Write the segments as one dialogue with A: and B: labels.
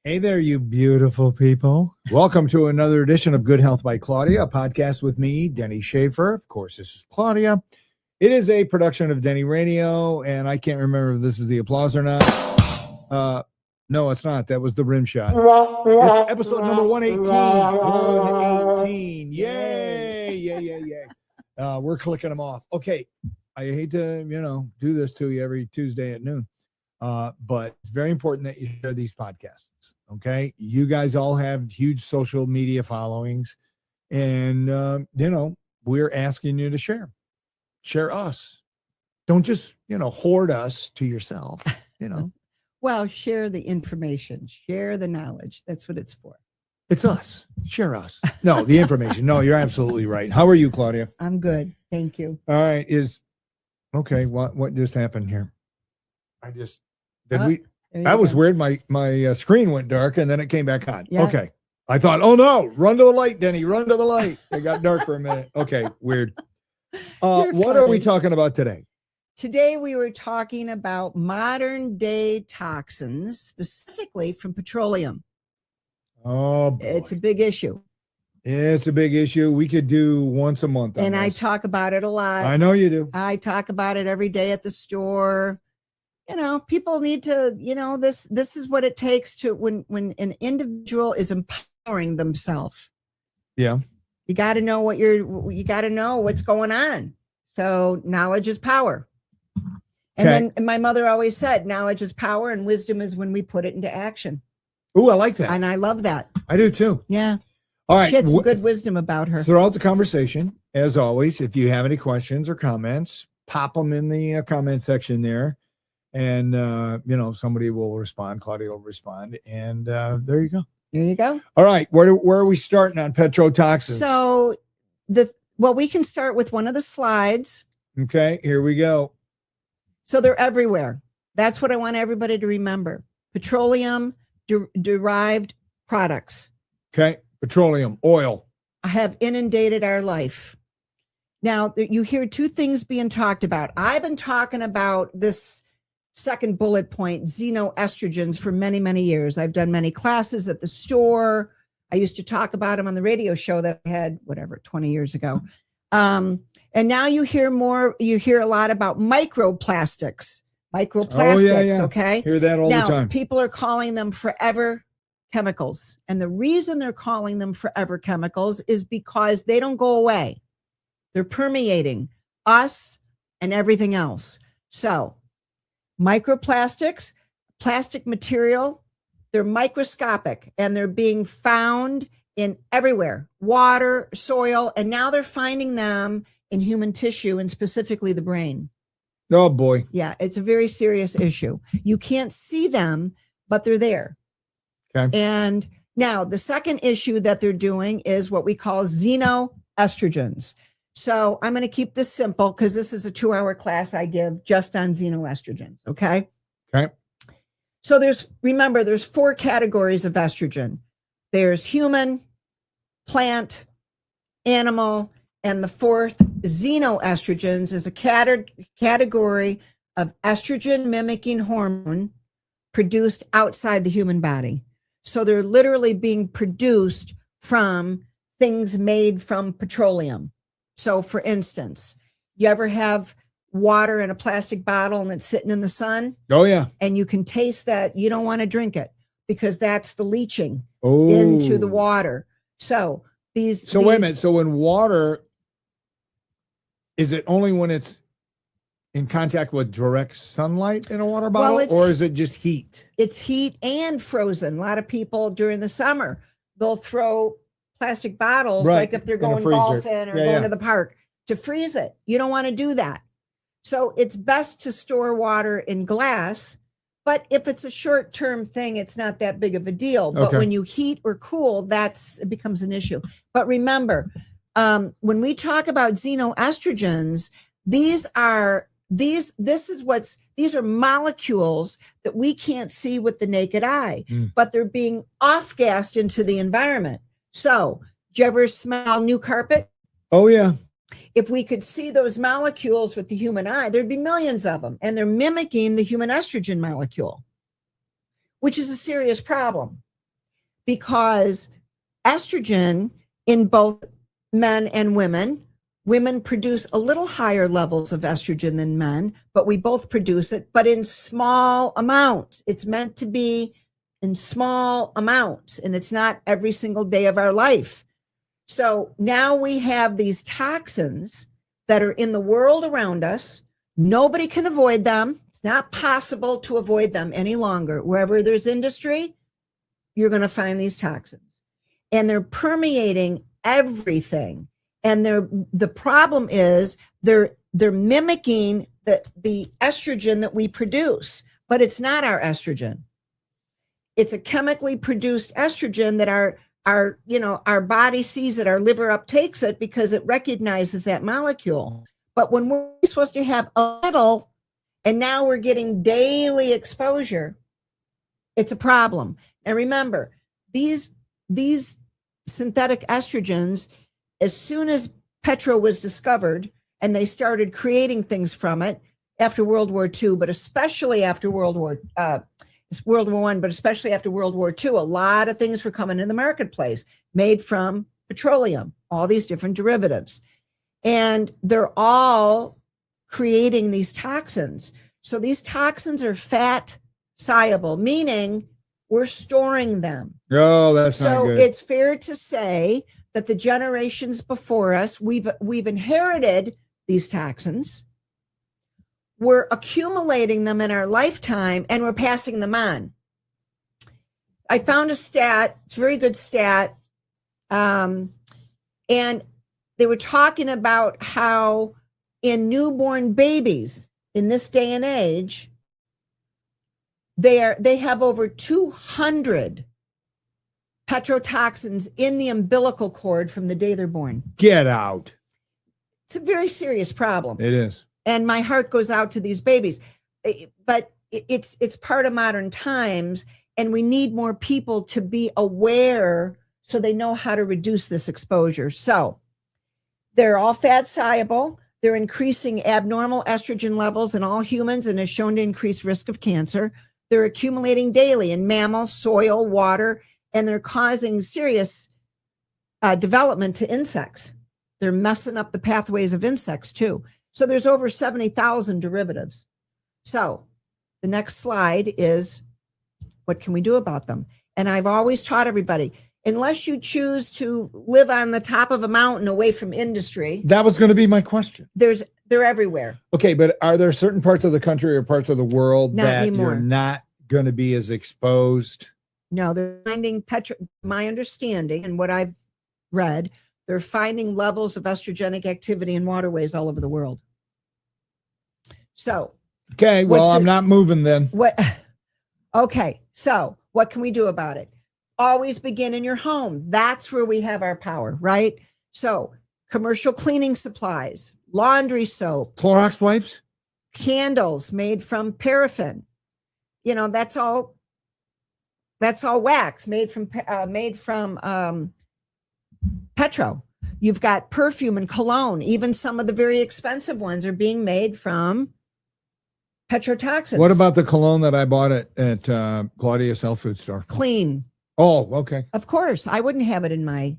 A: Hey there, you beautiful people. Welcome to another edition of Good Health by Claudia, a podcast with me, Denny Schaefer. Of course, this is Claudia. It is a production of Denny Radio, and I can't remember if this is the applause or not. No, it's not. That was the rim shot. It's episode number 118. 118. Yay. We're clicking them off. Okay. I hate to, do this to you every Tuesday at noon. But it's very important that you share these podcasts. Okay. You guys all have huge social media followings, and, we're asking you to share us. Don't just, hoard us to yourself,
B: Well, share the information, share the knowledge. That's what it's for.
A: It's us. Share us. No, the information. No, you're absolutely right. How are you, Claudia?
B: I'm good. Thank you.
A: All right. Okay. What just happened here? That was weird. My screen went dark and then it came back on. Yeah. Okay. I thought, oh no, run to the light, Denny, run to the light. It got dark for a minute. Okay. Weird. What are we talking about today?
B: Today we were talking about modern day toxins, specifically from petroleum.
A: Oh, boy.
B: It's a big issue.
A: It's a big issue. We could do once a month.
B: And I talk about it a lot.
A: I know you do.
B: I talk about it every day at the store. People need to, this is what it takes to when an individual is empowering themselves.
A: Yeah.
B: You got to know you got to know what's going on. So knowledge is power. And then my mother always said, knowledge is power and wisdom is when we put it into action.
A: Oh, I like that.
B: And I love that.
A: I do too.
B: Yeah.
A: All right.
B: She had some good wisdom about her.
A: Throughout the conversation, as always, if you have any questions or comments, pop them in the comment section there. And, somebody will respond. Claudia will respond. And there you go.
B: There you go.
A: All right. Where are we starting on petrotoxins?
B: So we can start with one of the slides.
A: Okay. Here we go.
B: So they're everywhere. That's what I want everybody to remember. Petroleum-derived products.
A: Okay. Petroleum, oil.
B: Have inundated our life. Now, you hear two things being talked about. I've been talking about this second bullet point, xenoestrogens, for many, many years. I've done many classes at the store. I used to talk about them on the radio show that I had, 20 years ago. And now you hear a lot about microplastics. Microplastics, okay?
A: Hear that all the time.
B: People are calling them forever chemicals. And the reason they're calling them forever chemicals is because they don't go away. They're permeating us and everything else. So microplastics, plastic material, they're microscopic and they're being found in everywhere, water, soil, and now they're finding them in human tissue and specifically the brain.
A: Oh boy.
B: Yeah, it's a very serious issue. You can't see them, but they're there.
A: Okay.
B: And now the second issue that they're doing is what we call xenoestrogens. So I'm going to keep this simple because this is a 2-hour class I give just on xenoestrogens. Okay.
A: Okay.
B: So there's 4 categories of estrogen. There's human, plant, animal, and the fourth, xenoestrogens, is a category of estrogen mimicking hormone produced outside the human body. So they're literally being produced from things made from petroleum. So for instance, you ever have water in a plastic bottle and it's sitting in the sun?
A: Oh yeah.
B: And you can taste that. You don't want to drink it because that's the leaching into the water. So wait a minute.
A: So in water, is it only when it's in contact with direct sunlight in a water bottle, or is it just heat?
B: It's heat and frozen. A lot of people during the summer, they'll throw plastic bottles, like if they're going golfing or going to the park, to freeze it. You don't want to do that. So it's best to store water in glass, but if it's a short-term thing, it's not that big of a deal. But when you heat or cool, it becomes an issue. But remember, when we talk about xenoestrogens, these are molecules that we can't see with the naked eye, but they're being off-gassed into the environment. So, do you ever smell new carpet?
A: Oh, yeah.
B: If we could see those molecules with the human eye, there'd be millions of them, and they're mimicking the human estrogen molecule, which is a serious problem. because estrogen in both men and women produce a little higher levels of estrogen than men, but we both produce it, but in small amounts. It's meant to be in small amounts, and it's not every single day of our life. So now we have these toxins that are in the world around us. Nobody can avoid them. It's not possible to avoid them any longer. Wherever there's industry, you're going to find these toxins, and they're permeating everything. And the problem is they're mimicking the estrogen that we produce, but it's not our estrogen. It's a chemically produced estrogen that our body sees it, our liver uptakes it because it recognizes that molecule. But when we're supposed to have a little, and now we're getting daily exposure, it's a problem. And remember, these synthetic estrogens, as soon as petro was discovered and they started creating things from it after World War II, but especially after World War I, but especially after World War II, a lot of things were coming in the marketplace made from petroleum, all these different derivatives. And they're all creating these toxins. So these toxins are fat soluble, meaning we're storing them.
A: Oh, that's not good.
B: So it's fair to say that the generations before us, we've inherited these toxins. We're accumulating them in our lifetime, and we're passing them on. I found a stat, it's a very good stat, and they were talking about how in newborn babies in this day and age, they have over 200 petrotoxins in the umbilical cord from the day they're born.
A: Get out.
B: It's a very serious problem.
A: It is.
B: And my heart goes out to these babies. But it's part of modern times, and we need more people to be aware so they know how to reduce this exposure. So they're all fat soluble. They're increasing abnormal estrogen levels in all humans and is shown to increase risk of cancer. They're accumulating daily in mammals, soil, water, and they're causing serious development to insects. They're messing up the pathways of insects too. So there's over 70,000 derivatives. So the next slide is, what can we do about them? And I've always taught everybody, unless you choose to live on the top of a mountain away from industry.
A: That was going to be my question.
B: They're everywhere.
A: Okay, but are there certain parts of the country or parts of the world
B: Not
A: that
B: anymore.
A: you're not going to be as exposed?
B: No, they're finding my understanding and what I've read, they're finding levels of estrogenic activity in waterways all over the world. So,
A: okay, well, I'm not moving then.
B: Okay, so what can we do about it? Always begin in your home. That's where we have our power, right? So, commercial cleaning supplies, laundry soap,
A: Clorox wipes,
B: candles made from paraffin. You know, that's all wax made from petro. You've got perfume and cologne. Even some of the very expensive ones are being made from petrotoxins.
A: What about the cologne that I bought at Claudia's health food store?
B: Clean.
A: Oh, okay.
B: Of course, I wouldn't have it in my.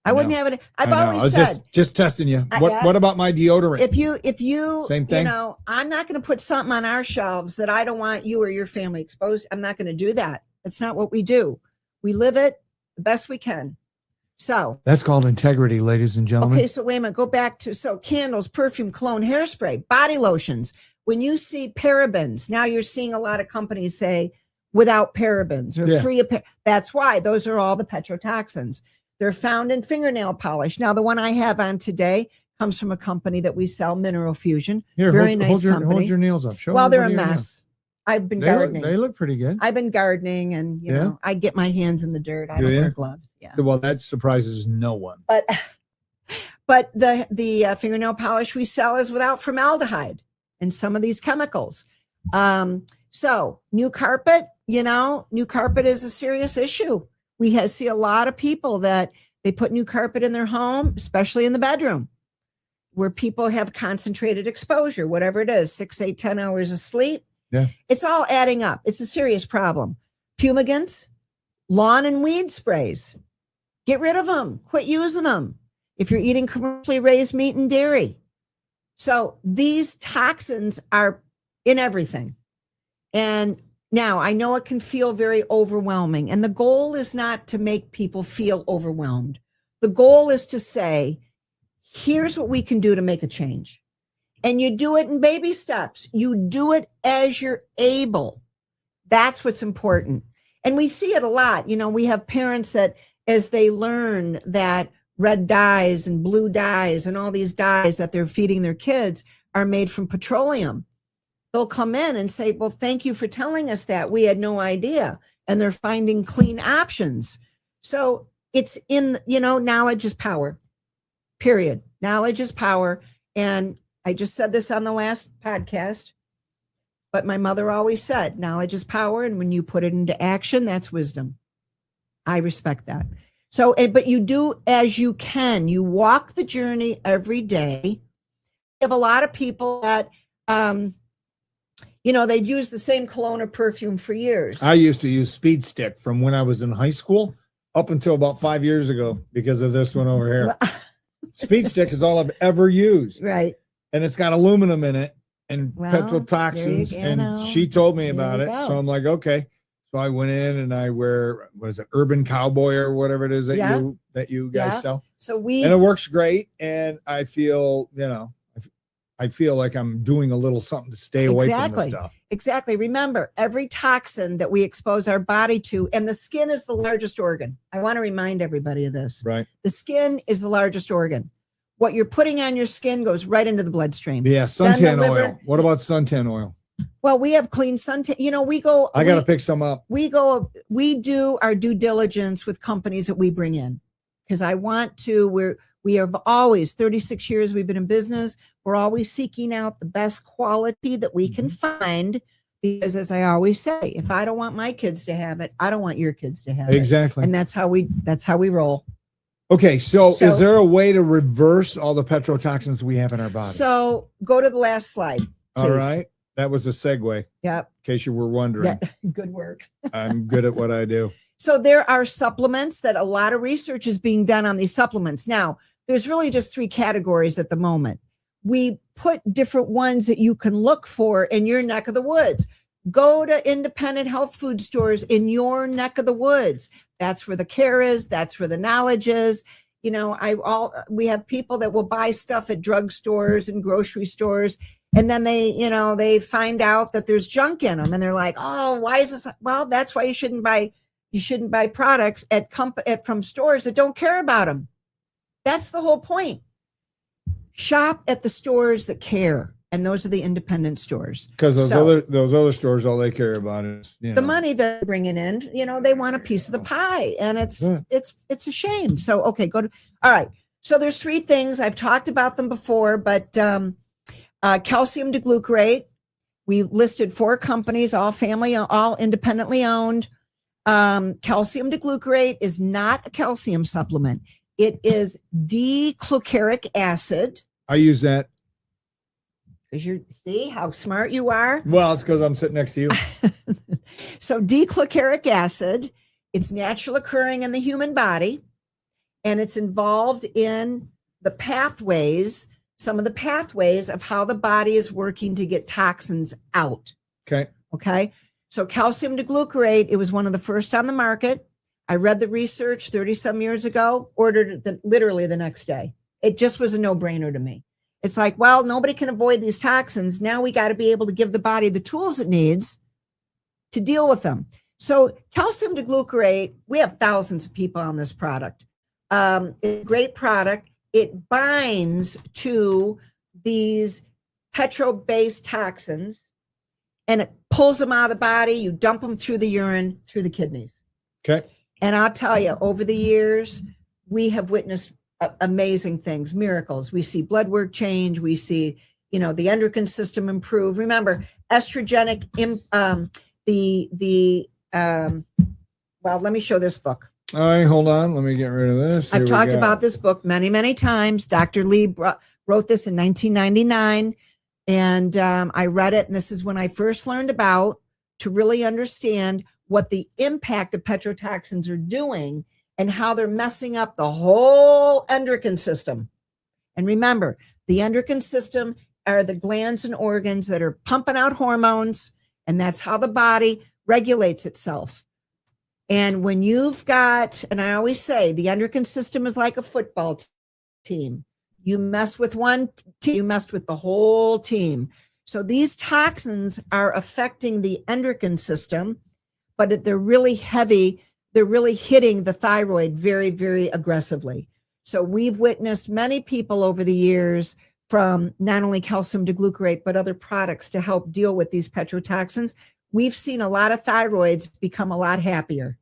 B: I wouldn't have it. I've
A: I
B: always said.
A: Just testing you. What about my deodorant?
B: If you,
A: same thing.
B: You know, I'm not going to put something on our shelves that I don't want you or your family exposed. I'm not going to do that. That's not what we do. We live it the best we can. So
A: that's called integrity, ladies and gentlemen.
B: Okay, so wait a minute. Go back to candles, perfume, cologne, hairspray, body lotions. When you see parabens, now you're seeing a lot of companies say without parabens or free of. That's why those are all the petrotoxins. They're found in fingernail polish. Now, the one I have on today comes from a company that we sell, Mineral Fusion.
A: Here,
B: very nice company.
A: Hold your nails up. Show
B: well, they're a
A: everybody your
B: mess. I've been gardening.
A: They look pretty good.
B: I've been gardening, and you know, I get my hands in the dirt. I don't wear gloves. Yeah.
A: Well, that surprises no one.
B: But the fingernail polish we sell is without formaldehyde and some of these chemicals. So new carpet, new carpet is a serious issue. We see a lot of people that they put new carpet in their home, especially in the bedroom, where people have concentrated exposure, whatever it is, 6, 8, 10 hours of sleep.
A: Yeah.
B: It's all adding up. It's a serious problem. Fumigants, Lawn and weed sprays. Get rid of them. Quit using them. If you're eating commercially raised meat and dairy. So these toxins are in everything. And now I know it can feel very overwhelming. And the goal is not to make people feel overwhelmed. The goal is to say, here's what we can do to make a change. And you do it in baby steps. You do it as you're able. That's what's important. And we see it a lot. You know, we have parents that as they learn that red dyes and blue dyes and all these dyes that they're feeding their kids are made from petroleum, they'll come in and say, well, thank you for telling us that. We had no idea. And they're finding clean options. So it's in, you know, knowledge is power, period. Knowledge is power. And I just said this on the last podcast, but my mother always said, knowledge is power. And when you put it into action, that's wisdom. I respect that. So, but you do as you can. You walk the journey every day. You have a lot of people that, you know, they've used the same cologne or perfume for years.
A: I used to use Speed Stick from when I was in high school up until about 5 years ago because of this one over here. Speed Stick is all I've ever used.
B: Right.
A: And it's got aluminum in it and
B: Well,
A: petrotoxins.
B: there you go.
A: And she told me about
B: There
A: it.
B: you go.
A: So I'm like, okay. So I went in and I wear, what is it, Urban Cowboy or whatever it is that
B: Yeah.
A: you guys
B: Yeah.
A: sell.
B: So
A: And it works great. And I feel, you know, I feel like I'm doing a little something to stay away from this stuff.
B: Exactly. Remember, every toxin that we expose our body to, and the skin is the largest organ. I want to remind everybody of this.
A: Right.
B: The skin is the largest organ. What you're putting on your skin goes right into the bloodstream.
A: Yeah. Suntan oil. What about suntan oil?
B: Well, we have clean suntan. You know, we go.
A: I got to pick some up.
B: We do our due diligence with companies that we bring in because I want to. We have always 36 years we've been in business. We're always seeking out the best quality that we can find because, as I always say, if I don't want my kids to have it, I don't want your kids to have it.
A: Exactly.
B: And that's how we roll.
A: Okay, so is there a way to reverse all the petrotoxins we have in our body?
B: So go to the last slide.
A: All
B: please.
A: right. That was a segue.
B: Yep.
A: In case you were wondering.
B: Yeah. Good work.
A: I'm good at what I do.
B: So there are supplements that a lot of research is being done on these supplements. Now, there's really just 3 categories at the moment. We put different ones that you can look for in your neck of the woods. Go to independent health food stores in your neck of the woods. That's for the caras. That's for the knowledges. You know, we have people that will buy stuff at drugstores and grocery stores. And then they find out that there's junk in them and they're like, oh, why is this? Well, that's why you shouldn't buy products from stores that don't care about them. That's the whole point. Shop at the stores that care. And those are the independent stores.
A: Because those other stores, all they care about is
B: the money that they're bringing in. You know, they want a piece of the pie, and it's a shame. So okay, all right. So there's 3 things I've talked about them before, but calcium D-Glucarate. We listed 4 companies, all independently owned. Calcium D-Glucarate is not a calcium supplement. It is D-glucaric acid.
A: I use that.
B: See how smart you are?
A: Well, it's because I'm sitting next to you.
B: So D-glucaric acid, it's naturally occurring in the human body, and it's involved in the pathways, some of the pathways of how the body is working to get toxins out. Okay. So calcium D-Glucarate, it was one of the first on the market. I read the research 30 some years ago, ordered it literally the next day. It just was a no-brainer to me. It's like, well, nobody can avoid these toxins. Now we got to be able to give the body the tools it needs to deal with them. So calcium D-Glucarate, we have thousands of people on this product. It's a great product. It binds to these petro-based toxins and it pulls them out of the body. You dump them through the urine, through the kidneys.
A: Okay.
B: And I'll tell you, over the years, we have witnessed amazing things, miracles. We see blood work change. We see, the endocrine system improve. Remember, estrogenic, well, let me show this book.
A: All right, hold on. Let me get rid of this.
B: I've talked about this book many, many times. Dr. Lee wrote this in 1999, and I read it. And this is when I first learned about to really understand what the impact of petrotoxins are doing and how they're messing up the whole endocrine system. And remember, the endocrine system are the glands and organs that are pumping out hormones, and that's how the body regulates itself. And when you've got, and I always say, the endocrine system is like a football team. You mess with one team, you messed with the whole team. So these toxins are affecting the endocrine system, but they're really heavy. They're really hitting the thyroid very, very aggressively. So we've witnessed many people over the years from not only calcium D-Glucarate, but other products to help deal with these petrotoxins. We've seen a lot of thyroids become a lot happier.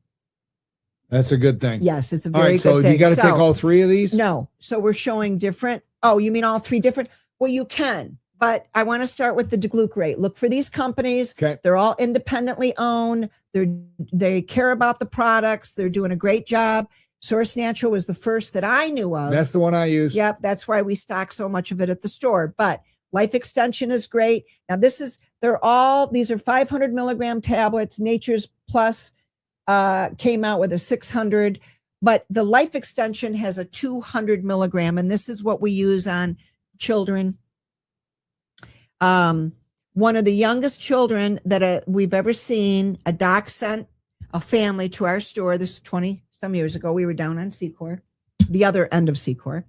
A: That's a good thing.
B: Yes, it's a very good
A: so
B: thing.
A: You got to take all three of these?
B: No. So we're showing different. Oh, you mean all three different? Well, you can, but I want to start with the D-Glucarate. Look for these companies.
A: Okay.
B: They're all independently owned. They care about the products. They're doing a great job. Source Natural was the first that I knew of.
A: That's the one I use.
B: Yep. That's why we stock so much of it at the store. But Life Extension is great. Now these are 500 milligram tablets. Nature's Plus came out with a 600, but the Life Extension has a 200 milligram. And this is what we use on children. One of the youngest children that we've ever seen, a doc sent a family to our store. This is 20 some years ago. We were down on Secor, the other end of Secor.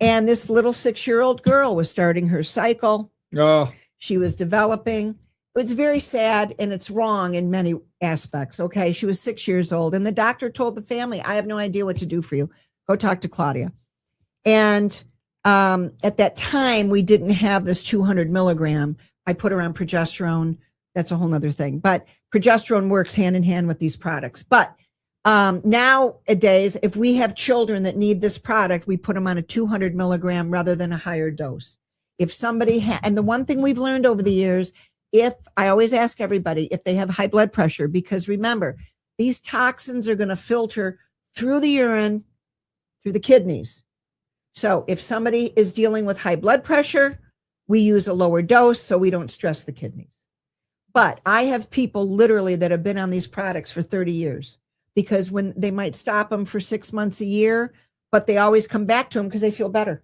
B: And this little 6-year-old girl was starting her cycle.
A: Oh.
B: She was developing. It's very sad and it's wrong in many aspects. Okay. She was 6 years old. And the doctor told the family, I have no idea what to do for you. Go talk to Claudia. And at that time, we didn't have this 200 milligram. I put her on progesterone. That's a whole nother thing. But progesterone works hand in hand with these products. But nowadays, if we have children that need this product, we put them on a 200 milligram rather than a higher dose. If somebody and the one thing we've learned over the years, I always ask everybody if they have high blood pressure, because remember, these toxins are going to filter through the urine, through the kidneys. So if somebody is dealing with high blood pressure, we use a lower dose so we don't stress the kidneys. But I have people literally that have been on these products for 30 years. Because when they might stop them for 6 months, a year, but they always come back to them because they feel better.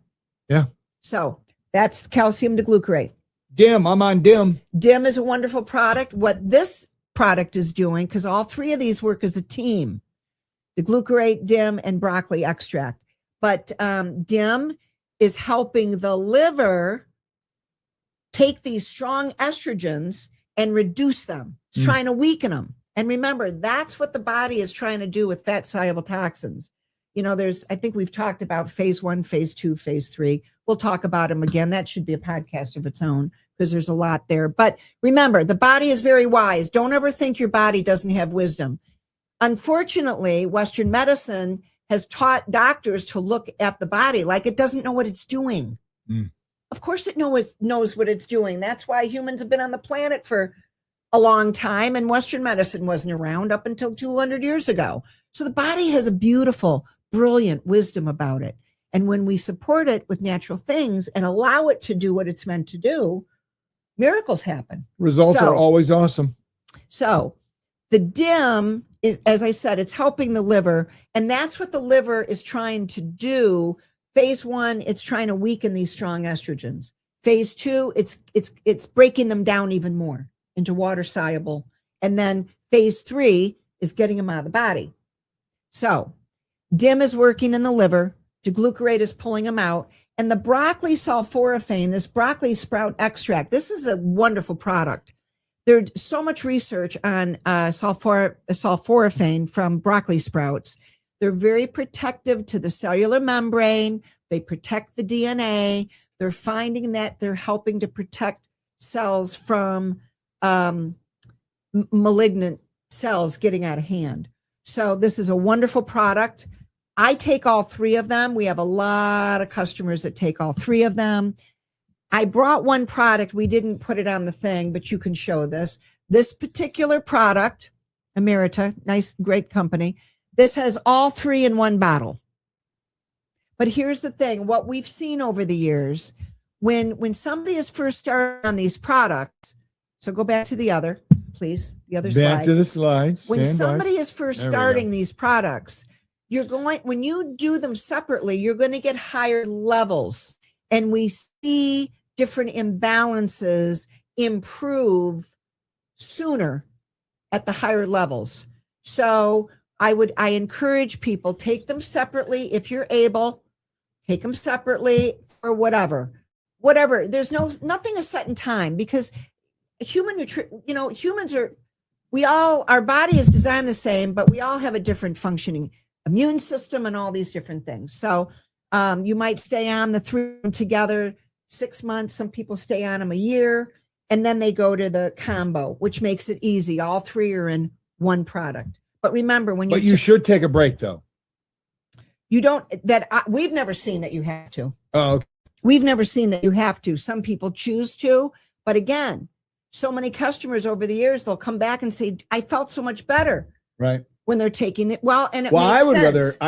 A: Yeah.
B: So that's calcium D-Glucarate.
A: DIM, I'm on DIM.
B: DIM is a wonderful product. What this product is doing, because all three of these work as a team, the glucarate, DIM, and broccoli extract. But DIM is helping the liver take these strong estrogens and reduce them. It's trying to weaken them. And remember, that's what the body is trying to do with fat soluble toxins. You know, I think we've talked about phase 1, phase 2, phase 3. We'll talk about them again. That should be a podcast of its own because there's a lot there. But remember, the body is very wise. Don't ever think your body doesn't have wisdom. Unfortunately, Western medicine has taught doctors to look at the body like it doesn't know what it's doing. Of course it knows what it's doing. That's why humans have been on the planet for a long time, and Western medicine wasn't around up until 200 years ago. So the body has a beautiful, brilliant wisdom about it. And when we support it with natural things and allow it to do what it's meant to do, miracles happen.
A: Results are always awesome.
B: So the DIM is, as I said, it's helping the liver, and that's what the liver is trying to do. Phase 1, it's trying to weaken these strong estrogens. Phase 2, it's breaking them down even more into water soluble. And then phase 3 is getting them out of the body. So DIM is working in the liver. D-Glucarate is pulling them out. And the broccoli sulforaphane, this broccoli sprout extract, this is a wonderful product. There's so much research on sulforaphane from broccoli sprouts. They're very protective to the cellular membrane. They protect the DNA. They're finding that they're helping to protect cells from malignant cells getting out of hand. So this is a wonderful product. I take all three of them. We have a lot of customers that take all three of them. I brought one product. We didn't put it on the thing, but you can show this. This particular product, Emerita, nice, great company. This has all three in one bottle. But here's the thing. What we've seen over the years, when somebody is first started on these products, so go back to the other, please. The other
A: Back
B: slide.
A: to the slide.
B: When
A: Stand by.
B: somebody is first
A: There we go.
B: starting these products, when you do them separately, you're going to get higher levels. And we see different imbalances improve sooner at the higher levels. So I encourage people, take them separately if you're able, take them separately or whatever. There's nothing is set in time, because humans are, our body is designed the same, but we all have a different functioning immune system and all these different things. So you might stay on the 3 of them together 6 months. Some people stay on them a year, and then they go to the combo, which makes it easy. All 3 are in one product. But remember,
A: you should take a break though.
B: You don't, we've never seen that you have to.
A: Oh, okay.
B: We've never seen that you have to. Some people choose to, but again, so many customers over the years, they'll come back and say, I felt so much better.
A: Right.
B: When they're taking it. Well, and
A: I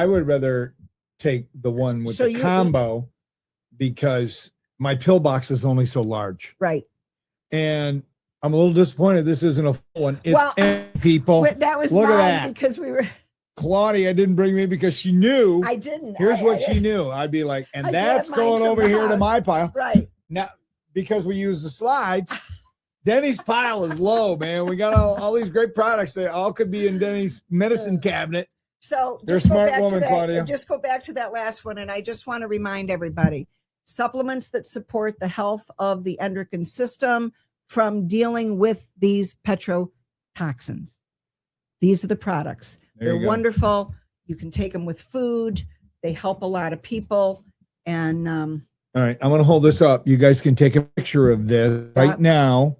A: would rather take the one with the combo, because my pill box is only so large.
B: Right.
A: And I'm a little disappointed this isn't a full one. It's people.
B: That was
A: Look
B: mine,
A: at that.
B: because we were.
A: Claudia didn't bring me because she knew.
B: I didn't.
A: Here's what she knew. I'd be like, and that's going over here to my pile.
B: Right.
A: Now, because we use the slides, Denny's pile is low, man. We got all these great products. They all could be in Denny's medicine cabinet.
B: So
A: they're a smart woman, Claudia.
B: Just go back to that last one. And I just want to remind everybody, supplements that support the health of the endocrine system from dealing with these petrotoxins. These are the products. They're wonderful. You can take them with food. They help a lot of people. And
A: all right, I'm going to hold this up. You guys can take a picture of this right now.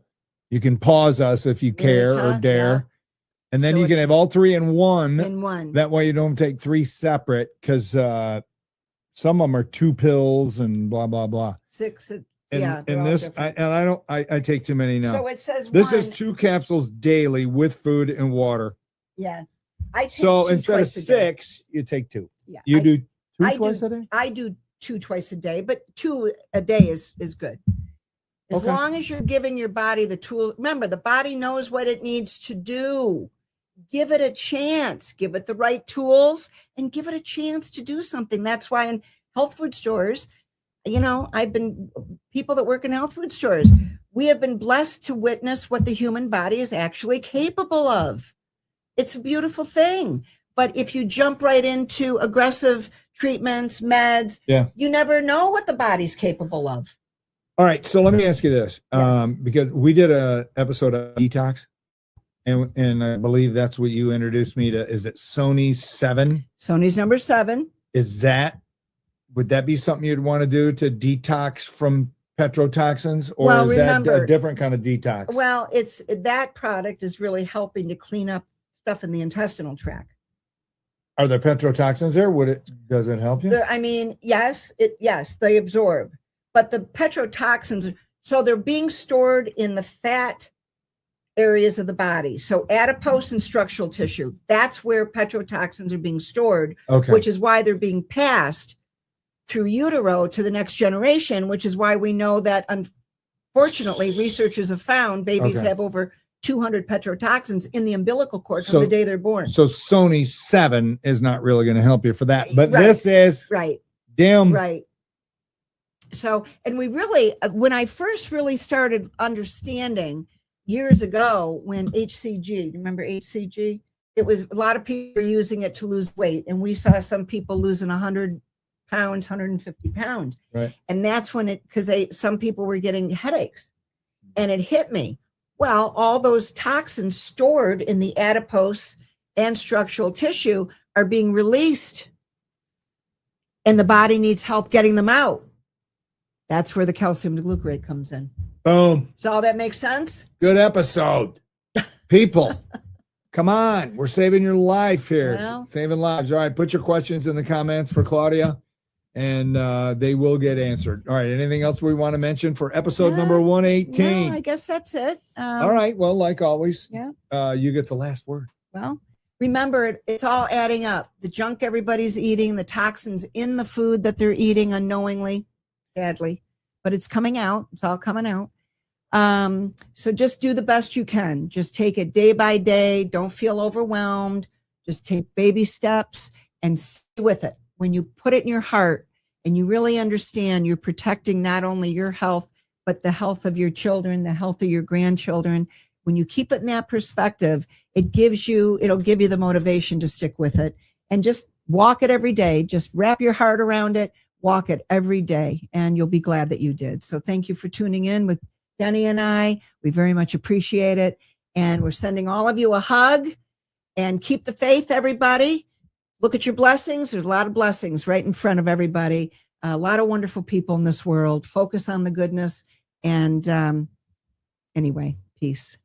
A: You can pause us if you care or dare. Yeah. And then you can have all 3 in one. That way you don't take 3 separate, because some of them are 2 pills and blah, blah, blah.
B: 6.
A: And this, I take too many now.
B: So it says
A: this is 2 capsules daily with food and water.
B: Yeah.
A: So instead of 6, you take 2. Yeah. You do 2 twice a day?
B: I do 2 twice a day, but 2 a day is good. As long as you're giving your body the tool. Remember, the body knows what it needs to do. Give it a chance. Give it the right tools and give it a chance to do something. That's why in health food stores, people that work in health food stores, we have been blessed to witness what the human body is actually capable of. It's a beautiful thing. But if you jump right into aggressive treatments, meds, you never know what the body's capable of.
A: All right. So let me ask you this, because we did a episode of detox, and I believe that's what you introduced me to. Is it Sony's 7?
B: Sony's number 7.
A: Would that be something you'd want to do to detox from petrotoxins, or is that a different kind of detox?
B: Well, that product is really helping to clean up stuff in the intestinal tract.
A: Are there petrotoxins there? Does it help you?
B: Yes, they absorb. But the petrotoxins, so they're being stored in the fat areas of the body. So adipose and structural tissue, that's where petrotoxins are being stored, which is why they're being passed through utero to the next generation, which is why we know that, unfortunately, researchers have found babies have over 200 petrotoxins in the umbilical cord from the day they're born.
A: So Sony 7 is not really going to help you for that, but this is damn
B: right. So, and we really, when I first really started understanding years ago, when HCG, remember HCG? It was a lot of people were using it to lose weight, and we saw some people losing 100 pounds, 150 pounds.
A: Right.
B: And that's when some people were getting headaches, and it hit me. Well, all those toxins stored in the adipose and structural tissue are being released, and the body needs help getting them out. That's where the calcium D-Glucarate comes in.
A: Boom.
B: So all that makes sense?
A: Good episode. People, come on. We're saving your life here.
B: Well,
A: saving lives. All right. Put your questions in the comments for Claudia, and they will get answered. All right. Anything else we want to mention for episode number 118?
B: No, I guess that's it.
A: All right. Well, like always,
B: yeah.
A: You get the last word.
B: Well, remember, it's all adding up. The junk everybody's eating, the toxins in the food that they're eating unknowingly, sadly, but it's coming out. It's all coming out. So just do the best you can. Just take it day by day. Don't feel overwhelmed. Just take baby steps and stay with it. When you put it in your heart and you really understand you're protecting not only your health, but the health of your children, the health of your grandchildren. When you keep it in that perspective, it'll give you the motivation to stick with it and just walk it every day. Just wrap your heart around it, walk it every day, and you'll be glad that you did. So thank you for tuning in with Denny and I. We very much appreciate it. And we're sending all of you a hug, and keep the faith, everybody. Look at your blessings. There's a lot of blessings right in front of everybody. A lot of wonderful people in this world. Focus on the goodness. And anyway, peace.